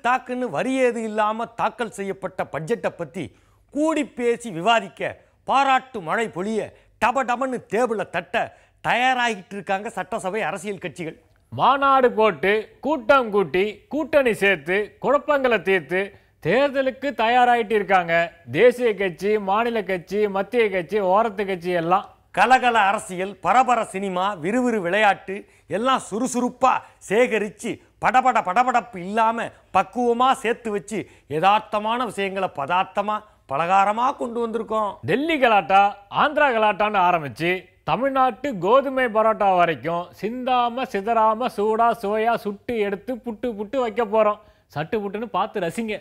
தாக்குன்னு வரியேது இல்லாமல் தாக்கல் செய்யப்பட்ட பட்ஜெட்டை பற்றி கூடி பேசி விவாதிக்க பாராட்டு மழை பொழிய டபடபன்னு டேபிளை தட்ட தயாராகிட்டு இருக்காங்க சட்டசபை அரசியல் கட்சிகள். மாநாடு போட்டு கூட்டம் கூட்டி கூட்டணி சேர்த்து குழப்பங்களை தீர்த்து தேர்தலுக்கு தயாராகிட்டு இருக்காங்க. தேசிய கட்சி, மாநில கட்சி, மத்திய கட்சி, ஓரத்து கட்சி எல்லாம். கலகல அரசியல், பரபர சினிமா, விறுவிறு விளையாட்டு எல்லாம் சுறுசுறுப்பாக சேகரித்து படபடப்பு இல்லாமல் பக்குவமாக சேர்த்து வச்சு யதார்த்தமான விஷயங்களை பதார்த்தமாக பலகாரமாக கொண்டு வந்திருக்கோம். டெல்லி கலாட்டா, ஆந்திரா கலாட்டான்னு ஆரம்பித்து தமிழ்நாட்டு கோதுமை பரோட்டா வரைக்கும் சிந்தாம சிதறாம சூடா சுவையா சுட்டு எடுத்து புட்டு புட்டு வைக்க போறோம். சட்டு புட்டுன்னு பார்த்து ரசிங்க.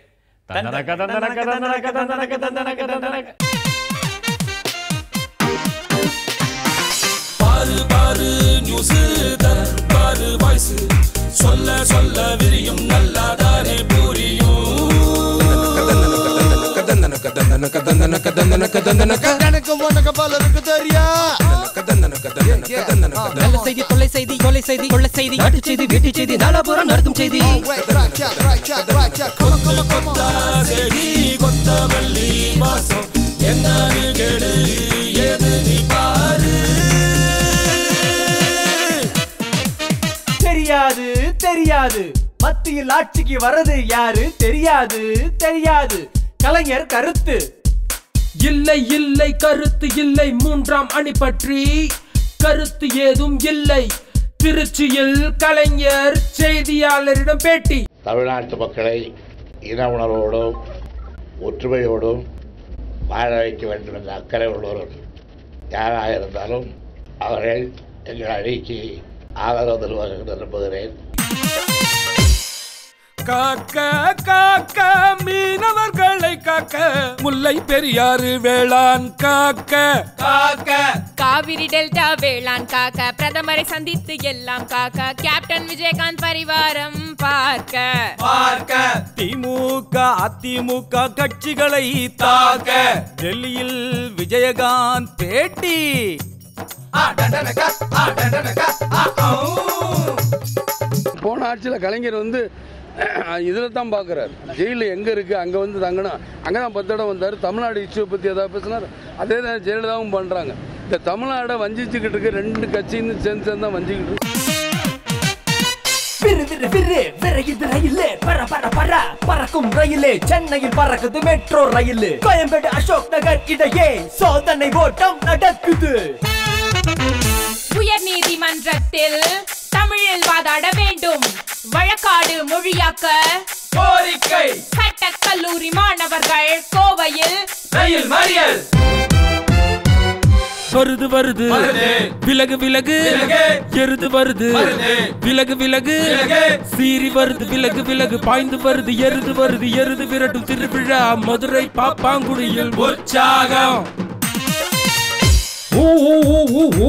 பாரு பாரு நியூஸ் பாரு வாய்ஸ் சொல்ல சொல்ல விரியும் நல்லாதானே புரியும். தொலை செய்தி கொலை செய்தி கொள்ள செய்தி நாட்டு செய்தி வீட்டு செய்தி நாலாபுரம் நடத்தும் செய்தி. கொத்தமல்லி வாசம் என்னன்னு கேடு ஏது நீ பாரு. தெரியாது தெரியாது மத்தியில் ஆட்சிக்கு வரது யாரு தெரியாது தெரியாது கலைஞர் கருத்து. இல்லை இல்லை கருத்து இல்லை மூன்றாம் அணி பற்றி கருத்து ஏதும் இல்லை. திருச்சியில் கலைஞர் செய்தியாளரிடம் பேட்டி. தமிழ்நாட்டு மக்களை இன உணர்வோடும் ஒற்றுமையோடும் வாழ வைக்க வேண்டும் என்ற அக்கறை உள்ளவர்கள் யாராக இருந்தாலும் அவர்கள் எங்கள் அணிக்கு ஆதரவு தருவார்கள் என்று நம்புகிறேன். காக்க காக்க மீனவர்களை காக்க முல்லை பெரியாறு வேளாண் காக்க காக்க காவிரி டெல்டா வேளாண் காக்க பிரதமரை சந்தித்து எல்லாம் காக்க கேப்டன் விஜயகாந்த் பரிவாரம் பார்க்க பார்க்க திமுக அதிமுக கட்சிகளை தாக்க டெல்லியில் விஜயகாந்த் பேட்டி. போன ஆட்சியில் கலைஞர் இதில் தான் பார்க்குறாரு. ஜெயிலில் எங்கே இருக்குது அங்கே தங்கணும். அங்கே தான் 10 இடம் வந்தார். தமிழ்நாடு இஷ்யூவை பற்றி எதாவது பேசினார். அதே தான் ஜெயலலிதாவும் பண்ணுறாங்க. இந்த தமிழ்நாடை வஞ்சிச்சுக்கிட்டு இருக்கு 2 கட்சின்னு சேர்ந்து தான் வஞ்சிக்கிட்டு பறக்கும் ரயிலே சென்னையில் பறக்குது மெட்ரோ ரயில். கோயம்பேடு அசோக் நகர் இடையே சோதனை ஓட்டம் நடக்குது. உயர் நீதிமன்றத்தில் தமிழில் வாதாட வேண்டும். வழக்காடு மொழியாக்க கோரிக்கை. சட்ட கல்லூரி மாணவர்கள் கோவையில் ரயில் மறியல். வருது வருது விலகு விலகு எருது வருது விலகு விலகு சீறி வருது விலகு விலகு பாய்ந்து வருது எருது விரட்டும் திருவிழா மதுரை பாப்பாங்குடியில் உற்சாகம்.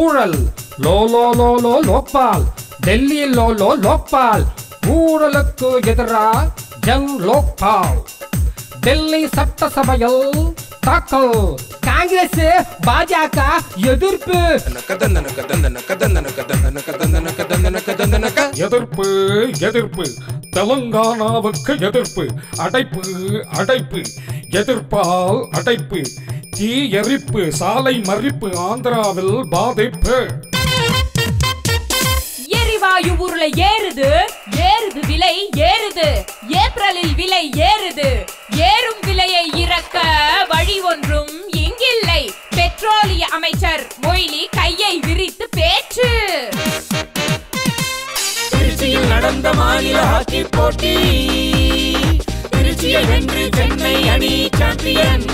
ஊழல் low low low low Lokpal Delhi low low Lokpal ஊழலுக்கு எதிரா ஜன் லோக்பால் டெல்லி சட்டசபையில் தாக்கல். காங்கிரஸ் பாஜக எதிர்ப்பு எதிர்ப்பு எதிர்ப்பு தெலுங்கானாவுக்கு எதிர்ப்பு. அடைப்பு அடைப்பு எதிர்ப்பால் அடைப்பு. தீ எரிப்பு சாலை மறிப்பு ஆந்திராவில் பாதிப்பு. எரிவாயு உருளை ஏறுது ஏறுது விலை ஏறுது. ஏப்ரலில் விலை ஏறுது. ஏறும் விலையை இறக்க வழி ஒன்றும் இங்கில்லை. பெட்ரோலிய அமைச்சர் மொய்லி கையை விரித்து பேச்சு. திருச்சியில் நடந்த மாநில ஹாக்கி போட்டி திருச்சியை வென்று சென்னை அணி சாம்பியன்.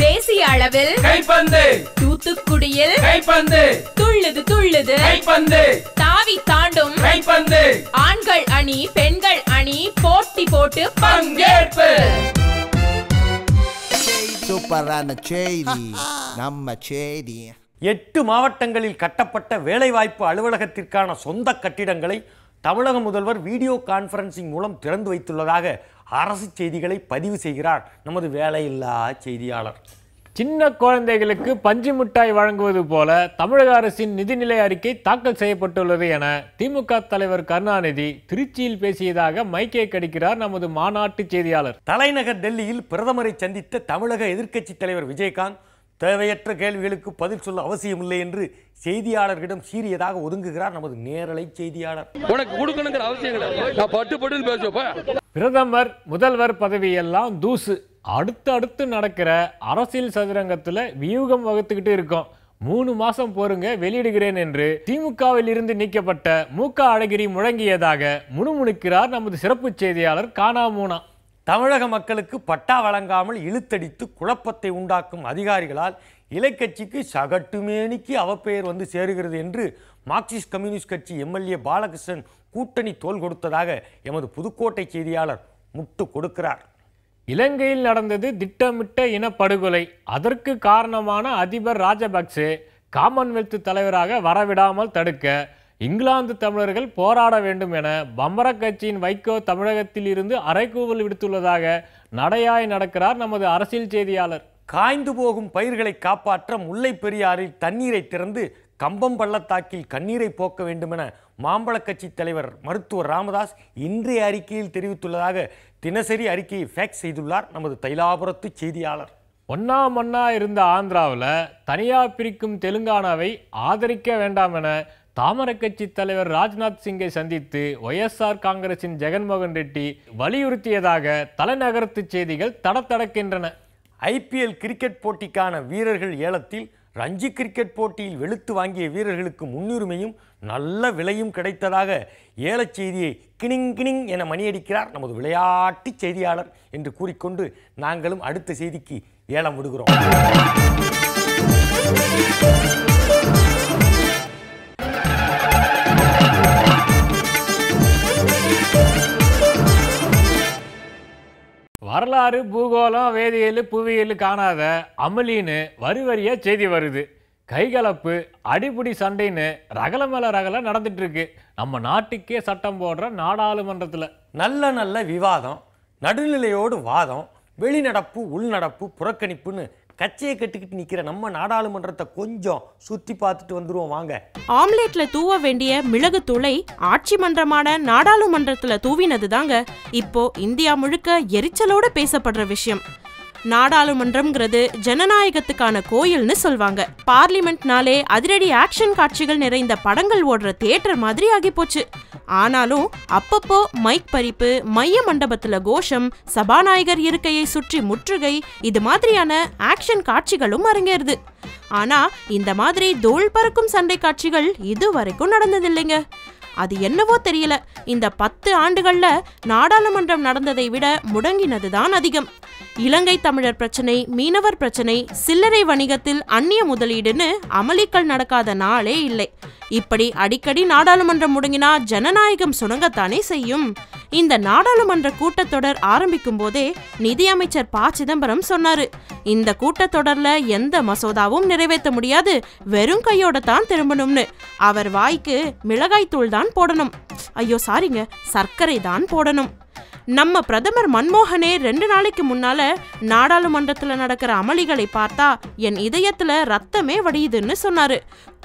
தேசிய அளவில் கைப்பந்து தூத்துக்குடியில் கைப்பந்து துள்ளுது துள்ளுது கைப்பந்து தாவி தாண்டும் கைப்பந்து ஆண்கள் அணி பெண்கள் அணி போட்டி போட்டு பங்கேற்பு. சூப்பரான செய்தி நம்ம செய்தி. 8 மாவட்டங்களில் கட்டப்பட்ட வேலைவாய்ப்பு அலுவலகத்திற்கான சொந்த கட்டிடங்களை தமிழக முதல்வர் வீடியோ கான்ஃபரன்சிங் மூலம் திறந்து வைத்துள்ளதாக அரசு செய்திகளை பதிவு செய்கிறார் நமது வேலையில்லா செய்தியாளர். சின்ன குழந்தைகளுக்கு பஞ்சு மிட்டாய் வழங்குவது போல தமிழக அரசின் நிதிநிலை அறிக்கை தாக்கல் செய்யப்பட்டுள்ளது என திமுக தலைவர் கருணாநிதி திருச்சியில் பேசியதாக மைக்கை கடிக்கிறார் நமது மாநாட்டு செய்தியாளர். தலைநகர் டெல்லியில் பிரதமரை சந்தித்த தமிழக எதிர்க்கட்சி தலைவர் விஜயகாந்த் தேவையற்ற கேள்விகளுக்கு பதில் சொல்ல அவசியமில்லை என்று செய்தியாளர்களிடம் சீரியதாக ஒதுங்குகிறார் நமது நேரலை செய்தியாளர். பிரதமர் முதல்வர் பதவியெல்லாம் தூசு. அடுத்து நடக்கிற அரசியல் சதுரங்கத்துல வியூகம் வகுத்துக்கிட்டு இருக்கோம். 3 மாசம் போருங்க வெளியிடுகிறேன் என்று திமுகவில் இருந்து நீக்கப்பட்ட மூக அழகிரி முழங்கியதாக முணுமுணுக்கிறார் நமது சிறப்பு செய்தியாளர் கானாமூனா. தமிழக மக்களுக்கு பட்டா வழங்காமல் இழுத்தடித்து குழப்பத்தை உண்டாக்கும் அதிகாரிகளால் இலைக்கட்சிக்கு சகட்டுமேனிக்கு அவப்பெயர் வந்து சேருகிறது என்று மார்க்சிஸ்ட் கம்யூனிஸ்ட் கட்சி எம்எல்ஏ பாலகிருஷ்ணன் கூட்டணி தோல் கொடுத்ததாக எமது புதுக்கோட்டை செய்தியாளர் முட்டு கொடுக்கிறார். இலங்கையில் நடந்தது திட்டமிட்ட இனப்படுகொலை. அதற்கு காரணமான அதிபர் ராஜபக்சே காமன்வெல்த் தலைவராக வரவிடாமல் தடுக்க இங்கிலாந்து தமிழர்கள் போராட வேண்டும் என பம்பர கட்சியின் வைகோ தமிழகத்தில் இருந்து அறைகூவல் விடுத்துள்ளதாக நடையாய் நடக்கிறார் நமது அரசியல் செய்தியாளர். காய்ந்து போகும் பயிர்களை காப்பாற்ற முல்லை பெரியாறில் தண்ணீரை திறந்து கம்பம் பள்ளத்தாக்கில் கண்ணீரை போக்க வேண்டுமென மாம்பழ கட்சி தலைவர் மருத்துவர் ராமதாஸ் இன்றைய அறிக்கையில் தெரிவித்துள்ளதாக தினசரி அறிக்கையை ஃபேக்ஸ் செய்துள்ளார் நமது தைலாபுரத்து செய்தியாளர். ஒன்னா இருந்த ஆந்திராவில் தனியாக பிரிக்கும் தெலுங்கானாவை ஆதரிக்க வேண்டாம் என தாமரை கட்சி தலைவர் ராஜ்நாத் சிங்கை சந்தித்து ஒய்எஸ்ஆர் காங்கிரசின் ஜெகன்மோகன் ரெட்டி வலியுறுத்தியதாக தலைநகரத்து செய்திகள் தடத்தடக்கின்றன. IPL கிரிக்கெட் போட்டிக்கான வீரர்கள் ஏலத்தில் ரஞ்சி கிரிக்கெட் போட்டியில் வெளுத்து வாங்கிய வீரர்களுக்கு முன்னுரிமையும் நல்ல விலையும் கிடைத்ததாக ஏலச் செய்தியை கிணிங் கிணிங் என மணியடிக்கிறார் நமது விளையாட்டு செய்தியாளர் என்று கூறிக்கொண்டு நாங்களும் அடுத்த செய்திக்கு ஏலம் விடுகிறோம். வரலாறு, பூகோளம், வேதியியல், புவியியல் காணாத அமளின்னு வரிவரியா செய்தி வருது. கைகலப்பு, அடிப்புடி சண்டைன்னு ரகல மேல ரகல நடந்துட்டு இருக்கு நம்ம நாட்டுக்கே சட்டம் போடுற நாடாளுமன்றத்தில். நல்ல விவாதம், நடுநிலையோடு வாதம், வெளிநடப்பு உள்நடப்பு புறக்கணிப்புன்னு கச்சையை கட்டிக்கிட்டு நிற்கிற நம்ம நாடாளுமன்றத்தை கொஞ்சம் சுற்றி பார்த்துட்டு வந்துருவோம் வாங்க. ஆம்லேட்ல தூவ வேண்டிய மிளகு தூளை ஆட்சி மன்றமான நாடாளுமன்றத்துல தூவினது தாங்க இப்போ இந்தியா முழுக்க எரிச்சலோட பேசப்படுற விஷயம். நாடாளுமன்றம்ங்கிறது ஜனநாயகத்துக்கான கோயில்னு சொல்வாங்க. பார்லிமெண்ட்னாலே அதிரடி ஆக்ஷன் காட்சிகள் நிறைந்த படங்கள் ஓடுற தியேட்டர் மாதிரி ஆகி போச்சு. ஆனாலும் அப்பப்போ மைக் பறிப்பு, மைய மண்டபத்துல கோஷம், சபாநாயகர் இருக்கையை சுற்றி முற்றுகை, இது மாதிரியான ஆக்ஷன் காட்சிகளும் அரங்கேறுது. ஆனா இந்த மாதிரி தோள் பறக்கும் சண்டை காட்சிகள் இதுவரைக்கும் நடந்ததில்லைங்க. அது என்னவோ தெரியல, இந்த 10 ஆண்டுகள்ல நாடாளுமன்றம் நடந்ததை விட முடங்கினதுதான் அதிகம். இலங்கை தமிழர் பிரச்சனை, மீனவர் பிரச்சனை, சில்லறை வணிகத்தில் அந்நிய முதலீடுன்னு அமளிகள் நடக்காத நாளே இல்லை. இப்படி அடிக்கடி நாடாளுமன்றம் முடங்கினா ஜனநாயகம் சுணங்கத்தானே செய்யும். இந்த நாடாளுமன்ற கூட்டத்தொடர் ஆரம்பிக்கும் போதே நிதியமைச்சர் ப. சிதம்பரம் சொன்னாரு, இந்த கூட்டத்தொடர்ல எந்த மசோதாவும் நிறைவேற்ற முடியாது, வெறும் கையோட தான் திரும்பணும்னு. அவர் வாய்க்கு மிளகாய் தூள் தான் போடணும், ஐயோ சாரிங்க, சர்க்கரை தான் போடணும். நம்ம பிரதமர் மன்மோகனே 2 நாளைக்கு முன்னால நாடாளுமன்றத்துல நடக்கிற அமளிகளை பார்த்தா என் இதயத்துல ரத்தமே வடியுதுன்னு சொன்னாரு.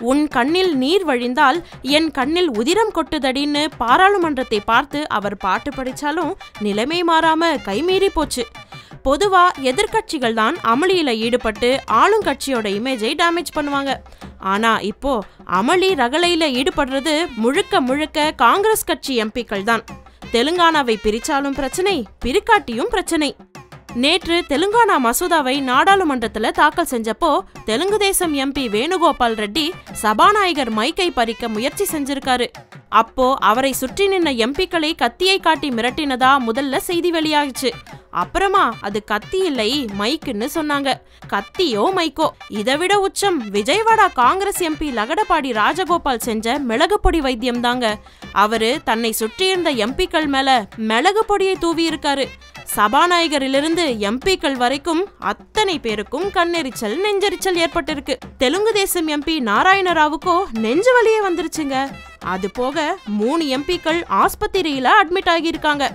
உன் கண்ணில் நீர் வழிந்தால் என் கண்ணில் உதிரம் கொட்டுதடின்னு பாராளுமன்றத்தை பார்த்து அவர் பாட்டு படிச்சாலும் நிலைமை மாறாம கைமீறி போச்சு. பொதுவா எதிர்கட்சிகள் தான் அமளியில ஈடுபட்டு ஆளுங்கட்சியோட இமேஜை டேமேஜ் பண்ணுவாங்க. ஆனா இப்போ அமளி ரகளையில ஈடுபடுறது முழுக்க காங்கிரஸ் கட்சி எம்பிக்கள் தான். தெலுங்கானாவை பிரிச்சாலும் பிரச்சனை, பிரிக்காட்டியும் பிரச்சனை. நேற்று தெலுங்கானா மசோதாவை நாடாளுமன்றத்துல தாக்கல் செஞ்சப்போ தெலுங்கு தேசம் எம்பி வேணுகோபால் ரெட்டி சபாநாயகர் மைக்கை பறிக்க முயற்சி செஞ்சிருக்காரு. அப்போ அவரை சுற்றி நின்ன எம்பிக்களை கத்தியை காட்டி மிரட்டினதா முதல்ல செய்தி வெளியாகிச்சு. அப்புறமா அது கத்தி இல்லை மைக்குன்னு சொன்னாங்க. கத்தியோ மைக்கோ, இதை விட உச்சம் விஜயவாடா காங்கிரஸ் எம்பி லகடபாடி ராஜகோபால் செஞ்ச மிளகு பொடி வைத்தியம் தாங்க. அவரு தன்னை சுற்றியிருந்த எம்பிக்கள் மேல மிளகு பொடியை தூவி இருக்காரு. சபாநாயகரிலிருந்து எம்பிக்கள் வரைக்கும் அத்தனை பேருக்கும் கண்ணெரிச்சல், நெஞ்செரிச்சல் ஏற்பட்டிருக்கு. தெலுங்கு தேசம் எம்பி நாராயணராவுக்கோ நெஞ்சு வலியே வந்துருச்சுங்க. அது போக 3 எம்பிக்கள் ஆஸ்பத்திரியில அட்மிட் ஆகியிருக்காங்க.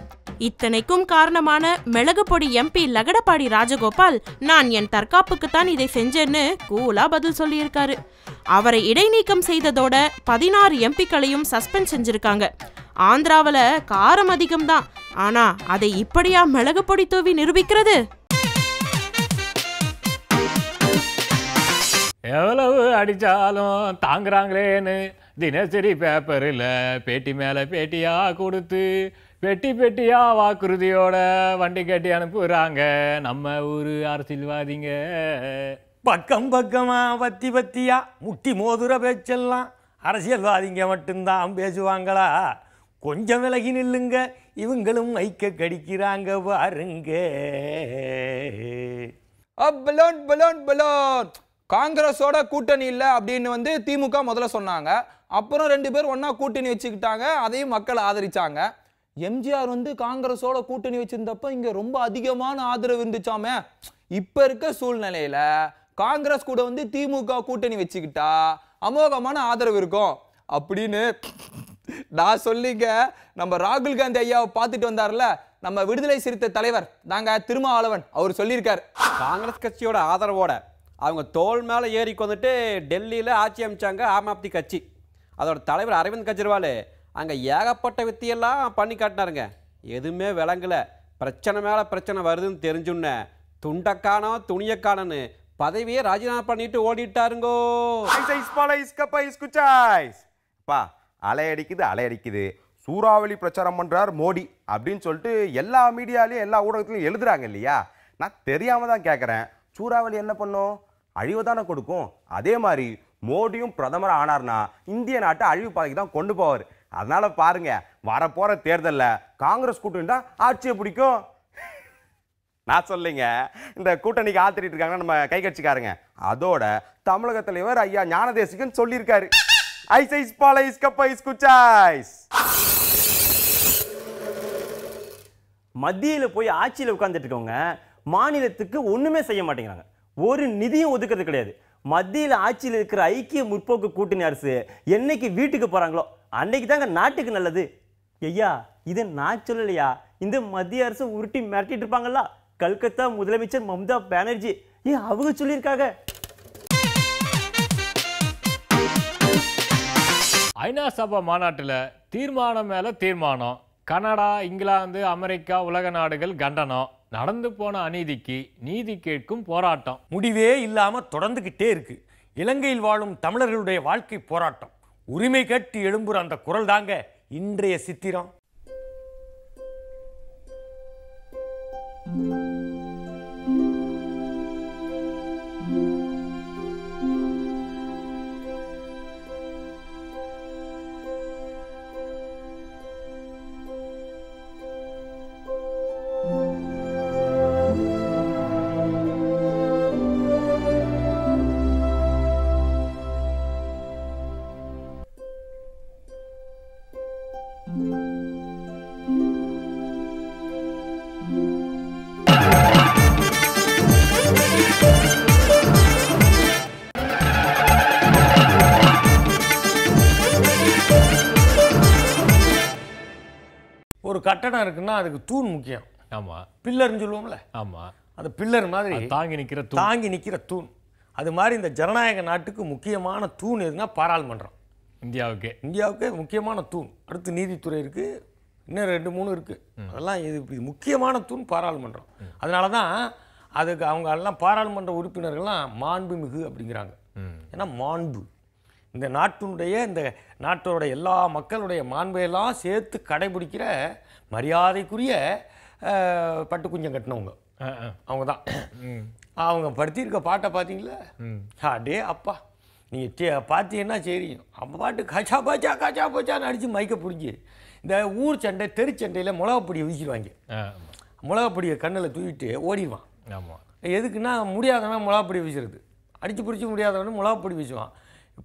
இத்தனைக்கும் காரணமான மிளகு பொடி எம்பி லகடபாடி ராஜகோபால் நான் என் தற்காப்புக்குத்தான் இதை செஞ்சேன்னு கூலா பதில் சொல்லியிருக்காரு. அவரை இடைநீக்கம் செய்ததோட 16 எம்பிக்களையும் சஸ்பெண்ட் செஞ்சிருக்காங்க. ஆந்திராவில் காரம் அதிகம்தான், ஆனா அதை இப்படியா மிளகு பொடி தூவி நிரூபிக்கிறது? எவ்வளவு அடிச்சாலும் தாங்குறாங்களேன்னு தினசரி பேப்பரில் பேட்டி மேலே பேட்டியா கொடுத்து பெட்டி பெட்டியா வாக்குறுதியோட வண்டி கட்டி அனுப்புறாங்க நம்ம ஊர் அரசியல்வாதிங்க. பக்கம் பக்கமா பத்தி பத்தியா முட்டி மோதுற பேச்செல்லாம் அரசியல்வாதிங்க மட்டும்தான் பேசுவாங்களா? கொஞ்சம் விலகி நில்லுங்க, இவங்களும் ஐக்க கடிக்கிறாங்க பாருங்க. பலோன் பலோன் பலோன் காங்கிரஸோட கூட்டணி இல்லை அப்படின்னு வந்து திமுக முதல்ல சொன்னாங்க. அப்புறம் 2 பேர் ஒன்னா கூட்டணி வச்சுக்கிட்டாங்க, அதையும் மக்கள் ஆதரிச்சாங்க. எம்ஜிஆர் வந்து காங்கிரஸோட கூட்டணி வச்சிருந்தப்ப இங்க ரொம்ப அதிகமான ஆதரவு இருந்துச்சாமே. இப்ப இருக்க சூழ்நிலையில காங்கிரஸ் கூட வந்து திமுக கூட்டணி வச்சுக்கிட்டா அமோகமான ஆதரவு இருக்கும் அப்படின்னு நான் சொல்லிங்க. நம்ம ராகுல் காந்தி ஐயாவை பார்த்துட்டு வந்தார்ல நம்ம விடுதலை சிறுத்தை தலைவர் நாங்க திருமாவளவன், அவர் சொல்லியிருக்காரு, காங்கிரஸ் கட்சியோட ஆதரவோட அவங்க தோல் மேலே ஏறி கொண்டுட்டு டெல்லியில் ஆட்சி அமைச்சாங்க ஆம் ஆத்மி கட்சி. அதோட தலைவர் அரவிந்த் கெஜ்ரிவால் அங்கே ஏகப்பட்ட வித்தியெல்லாம் பண்ணி காட்டினாருங்க. எதுவுமே விளங்கலை. பிரச்சனை மேலே பிரச்சனை வருதுன்னு தெரிஞ்சுன்னு துண்டக்கானோ துணியக்கானன்னு பதவியை ராஜினாமா பண்ணிட்டு ஓடிட்டாருங்கோ. பா அலை அடிக்குது சூறாவளி பிரச்சாரம் பண்ணுறார் மோடி அப்படின்னு சொல்லிட்டு எல்லா மீடியாலையும் எல்லா ஊடகத்திலையும் எழுதுறாங்க இல்லையா? நான் தெரியாமல் தான் கேட்குறேன். சூறாவளி என்ன பண்ணும்? அழிவு தானே கொடுக்கும். அதே மாதிரி மோடியும் பிரதமர் ஆனார்னா இந்திய நாட்டை அழிவு பாதைக்கு தான் கொண்டு போவார். அதனால பாருங்க, வரப்போற தேர்தலில் காங்கிரஸ் கூட்டணி தான் ஆட்சியை பிடிக்கும். நான் சொல்லிங்க, இந்த கூட்டணிக்கு ஆத்திரிட்டு இருக்காங்க நம்ம கை கட்சிக்காரங்க. அதோட தமிழக தலைவர் ஐயா ஞானதேசிகன் சொல்லியிருக்காரு, மத்தியில் போய் ஆட்சியில் உட்கார்ந்துட்டு இருக்கவங்க மாநிலத்துக்கு ஒண்ணுமே செய்ய மாட்டேங்கிறாங்க. ஒரு நிதியும் ஒதுக்கிறது கிடையாது. மத்தியில் ஆட்சியில் இருக்கிற ஐக்கிய முற்போக்கு கூட்டணி அரசு என்னைக்கு வீட்டுக்கு போறாங்களோ அன்னைக்கு தாங்க நாட்டுக்கு நல்லது. ஐயா இதை நான் சொல்லலையா, இந்த மத்திய அரசு உருட்டி மிரட்டிட்டு இருப்பாங்களா கல்கத்தா முதலமைச்சர் மம்தா பானர்ஜி, அவங்க சொல்லியிருக்காங்க. ஐநா சபை மாநாட்டில் தீர்மானம் மேலே தீர்மானம். கனடா, இங்கிலாந்து, அமெரிக்கா, உலக நாடுகள் கண்டனம். நடந்து போன அநீதிக்கு நீதி கேட்கும் போராட்டம் முடிவே இல்லாம தொடர்ந்துகிட்டே இருக்கு. இலங்கையில் வாழும் தமிழர்களுடைய வாழ்க்கை போராட்டம், உரிமை கேட்டு எழும்புற அந்த குரல் தாங்க இன்றைய சித்திரம். ஒரு கட்டடம் இருக்குன்னா அதுக்கு தூண் முக்கியம். ஆமா, பில்லர்னு சொல்லுவோம்ல. ஆமா, அந்த பில்லர் மாதிரி தாங்கி நிற்கிற தூண். அது மாதிரி இந்த ஜனநாயக நாட்டுக்கு முக்கியமான தூண் எதுனா பாராளுமன்றம். இந்தியாவுக்கே முக்கியமான தூண். அடுத்து நீதித்துறை இருக்கு, இன்னும் 2-3 இருக்கு. அதெல்லாம் இது முக்கியமான தூண் பாராளுமன்றம். அதனால தான் அதுக்கு அவங்க எல்லாம் பாராளுமன்ற உறுப்பினர்கள்லாம் மாண்புமிகு அப்படிங்கிறாங்க. ஏன்னா மாண்பு இந்த நாட்டோட எல்லா மக்களுடைய மாண்பையெல்லாம் சேர்த்து கடைபிடிக்கிற மரியாதைக்குரிய பட்டு குஞ்சம் கட்டினவங்க அவங்க தான். அவங்க படுத்தியிருக்க பாட்டை பார்த்தீங்களா? அடே அப்பா, நீங்கள் பார்த்தீங்கன்னா தெரியும். அப்போ பாட்டு கச்சா பாச்சா கச்சா பாச்சான்னு அடித்து மைக்க பிடிச்சி இந்த ஊர் சண்டை தெருச்சண்டையில் மிளகாப்பொடியை வீசிடுவாங்க. மிளகாப்பொடியை கண்ணில் தூக்கிட்டு ஓடிடுவான். ஆமாம், எதுக்குன்னா முடியாதவன் மிளகாப்பொடி வீசுறது, அடித்து பிடிச்சி முடியாதவன் மிளகாப்பொடி வீசுவான்.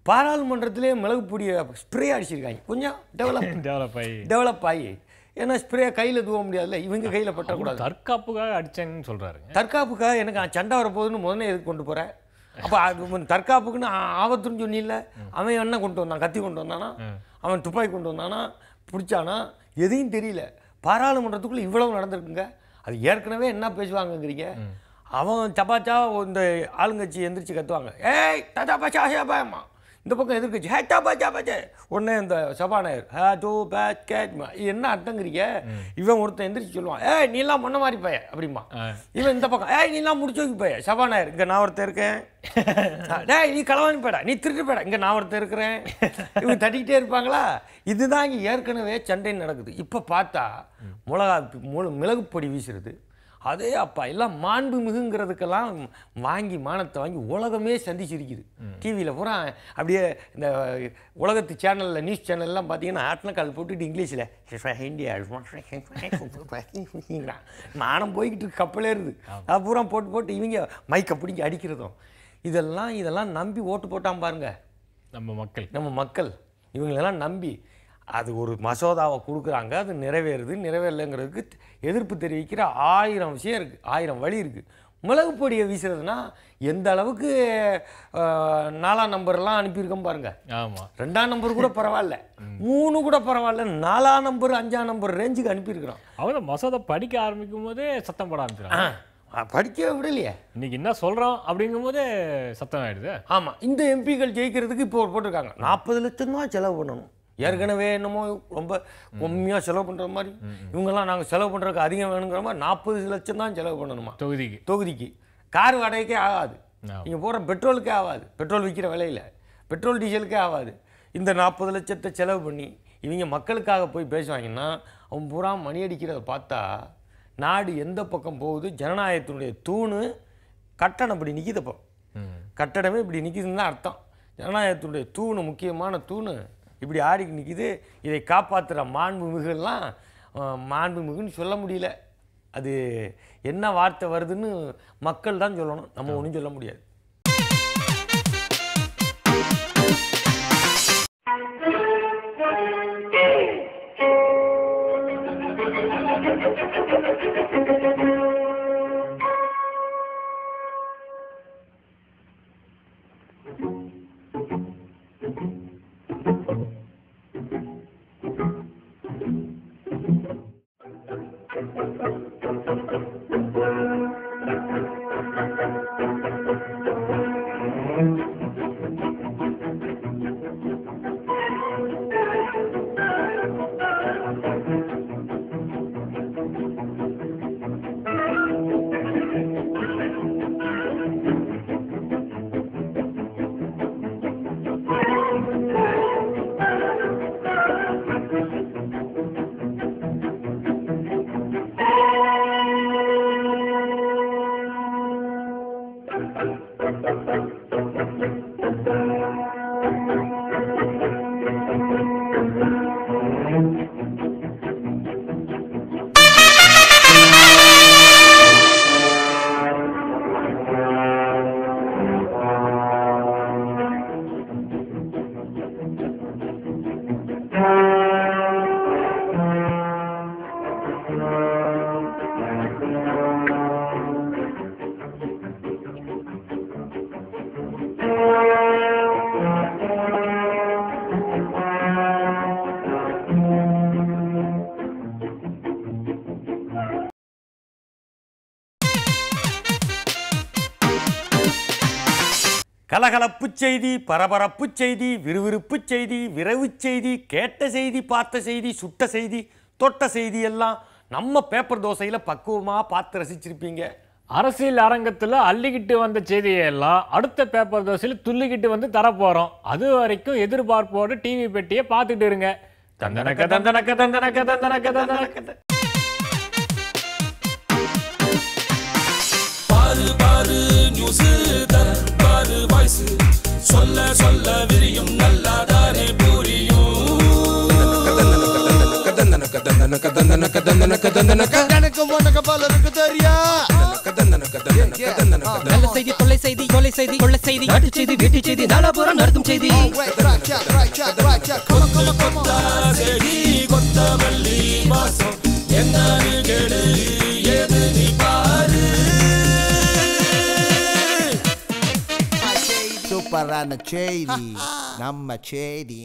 பாராளுமன்றத்திலே மிளகு பொடியை ஸ்ப்ரே அடிச்சிருக்காங்க. கொஞ்சம் டெவலப் ஆகி, ஏன்னா ஸ்ப்ரே கையில் தூவ முடியாதுல்ல, இவங்க கையில் பற்றக்கூடாது. தற்காப்புக்காக அடிச்சேன்னு சொல்கிறாரு. தற்காப்புக்காக எனக்கு சண்டை வரப்போகுதுன்னு முதல்ல எதுக்கு கொண்டு போகிறேன்? அப்போ அது தற்காப்புக்குன்னு ஆபத்துன்னு சொன்னில்ல. அவன் என்ன கொண்டு வந்தான்? கத்தி கொண்டு வந்தானா? அவன் துப்பாக்கி கொண்டு வந்தானா? பிடிச்சானா? எதையும் தெரியல. பாராளுமன்றத்துக்குள்ளே இவ்வளவு நடந்திருக்குங்க. அது ஏற்கனவே என்ன பேசுவாங்கங்கிறீங்க? அவன் சப்பாச்சா இந்த ஆளுங்கட்சி எந்திரிச்சு கத்துவாங்க, ஏய் தாத்தா பாச்சா பாயம்மா. இந்த பக்கம் எதிர்கட்சி ஹே சாப்பாச்சா பாச்சே. உடனே இந்த சபாநாயகர் ஹே டோ பேட் கேட்மா. என்ன அர்த்தங்கிறீங்க? இவன் ஒருத்தன் எந்திரிச்சு சொல்லுவான், ஏய் நீலாம் முன்ன மாதிரி பைய அப்படிமா. இவன் இந்த பக்கம் ஏய் நீலாம் முடிச்சு வைக்க பைய. சபாநாயகர் இங்கே நான் ஒருத்தர் இருக்கேன், டேய் நீ களவாணி போய்டா, நீ திருட்டு போய்டா, இங்கே நான் ஒருத்தர் இருக்கிறேன். இவங்க தட்டிக்கிட்டே இருப்பாங்களா? இதுதான் இங்கே ஏற்கனவே சண்டை நடக்குது. இப்போ பார்த்தா மிளகு பொடி வீசுறது. அதே அப்பா எல்லாம் மாண்பு மிகுங்கிறதுக்கெல்லாம் வாங்கி மானத்தை வாங்கி உலகமே சந்திச்சிருக்குது. டிவியில் பூரா அப்படியே இந்த உலகத்து சேனலில் நியூஸ் சேனல்லாம் பார்த்தீங்கன்னா ஆட்னக்கால் போட்டுட்டு இங்கிலீஷில் இந்தியா மானம் போய்கிட்டு இருக்கு, கப்பலேருது. அது பூரா போட்டு இவங்க மைக்கை பிடிங்கி அடிக்கிறதும் இதெல்லாம் நம்பி ஓட்டு போட்டான் பாருங்க நம்ம மக்கள். இவங்களெல்லாம் நம்பி அது ஒரு மசோதாவை கொடுக்குறாங்க, அது நிறைவேறலைங்கிறதுக்கு எதிர்ப்பு தெரிவிக்கிற 1000 விஷயம் இருக்குது, 1000 வழி இருக்குது. மிளகு பொடியை வீசுறதுனா எந்த அளவுக்கு 4ஆம் நம்பர்லாம் அனுப்பியிருக்கோம் பாருங்க. ஆமாம், 2ஆம் நம்பர் கூட பரவாயில்ல, 3 கூட பரவாயில்ல, 4ஆம் நம்பர் 5ஆம் நம்பர் ரேஞ்சுக்கு அனுப்பியிருக்கிறோம். அவங்க மசோதா படிக்க ஆரம்பிக்கும் போதே சத்தம் போட ஆரம்பிச்சிடும். படிக்கவே விடலையே. இன்னைக்கு என்ன சொல்கிறோம் அப்படிங்கும் போதே சத்தம் ஆகிடுது. ஆமாம், இந்த எம்பிக்கள் ஜெயிக்கிறதுக்கு இப்போ போட்டிருக்காங்க 40 லட்சம் தான் செலவு பண்ணணும். ஏற்கனவே என்னமோ ரொம்ப கம்மியாக செலவு பண்ணுற மாதிரி இவங்கெல்லாம் நாங்கள் செலவு பண்ணுறதுக்கு அதிகம் வேணுங்கிற மாதிரி 40 லட்சம் தான் செலவு பண்ணணுமா தொகுதிக்கு. கார் வாடகைக்கே ஆகாது, நீங்கள் போகிற பெட்ரோலுக்கே ஆகாது, பெட்ரோல் விற்கிற விலையில் பெட்ரோல் டீசலுக்கே ஆகாது. இந்த 40 லட்சத்தை செலவு பண்ணி இவங்க மக்களுக்காக போய் பேசுவாங்கன்னா அவன் பூரா மணி அடிக்கிறத பார்த்தா நாடு எந்த பக்கம் போகுது? ஜனநாயகத்தினுடைய தூணு கட்டணம் இப்படி நிற்கிதப்போ, கட்டடமே இப்படி நிற்கிதுன்னு தான் அர்த்தம். ஜனநாயகத்தினுடைய தூணு, முக்கியமான தூணு இப்படி ஆடிக்கு நிற்கிது. இதை காப்பாற்றுற மாண்புமிகுலாம் மாண்புமிகுன்னு சொல்ல முடியல. அது என்ன வார்த்தை வருதுன்னு மக்கள் தான் சொல்லணும், நம்ம ஒன்றும் சொல்ல முடியாது. கலகலப்பு செய்தி, பரபரப்பு செய்தி, விறுவிறுப்பு செய்தி, விரைவு செய்தி, கேட்ட செய்தி, பார்த்த செய்தி, சுட்ட செய்தி, தொட்ட செய்தி எல்லாம் நம்ம பேப்பர் தோசையில் பக்குவமாக பார்த்து ரசிச்சிருப்பீங்க. அரசியல் அரங்கத்தில் அள்ளிக்கிட்டு வந்த செய்தியெல்லாம் அடுத்த பேப்பர் தோசையில் துள்ளிக்கிட்டு வந்து தரப்போகிறோம். அது வரைக்கும் எதிர்பார்ப்போடு டிவி பெட்டியை பார்த்துட்டு இருங்க. தந்தனக்க தந்தனக்க தந்தனக்க தந்தனக்க தந்தனக்க. பாரு பாரு நியூஸ் பாரு வாய்ஸ் சொல்ல சொல்ல விரியும் நல்லாதானே புரியும். நல்ல செய்தி, தொல்லை செய்தி, கொலை செய்தி, கொள்ள செய்தி, நாட்டு செய்தி, வீட்டு செய்தி, நாலாபுரம் நடத்தும் செய்தி. கொத்தமல்லி வாசம் என்னன்னு கேளு, ஏது நீ பாரு. சூப்பரான செய்தி, நம்ம செய்தி.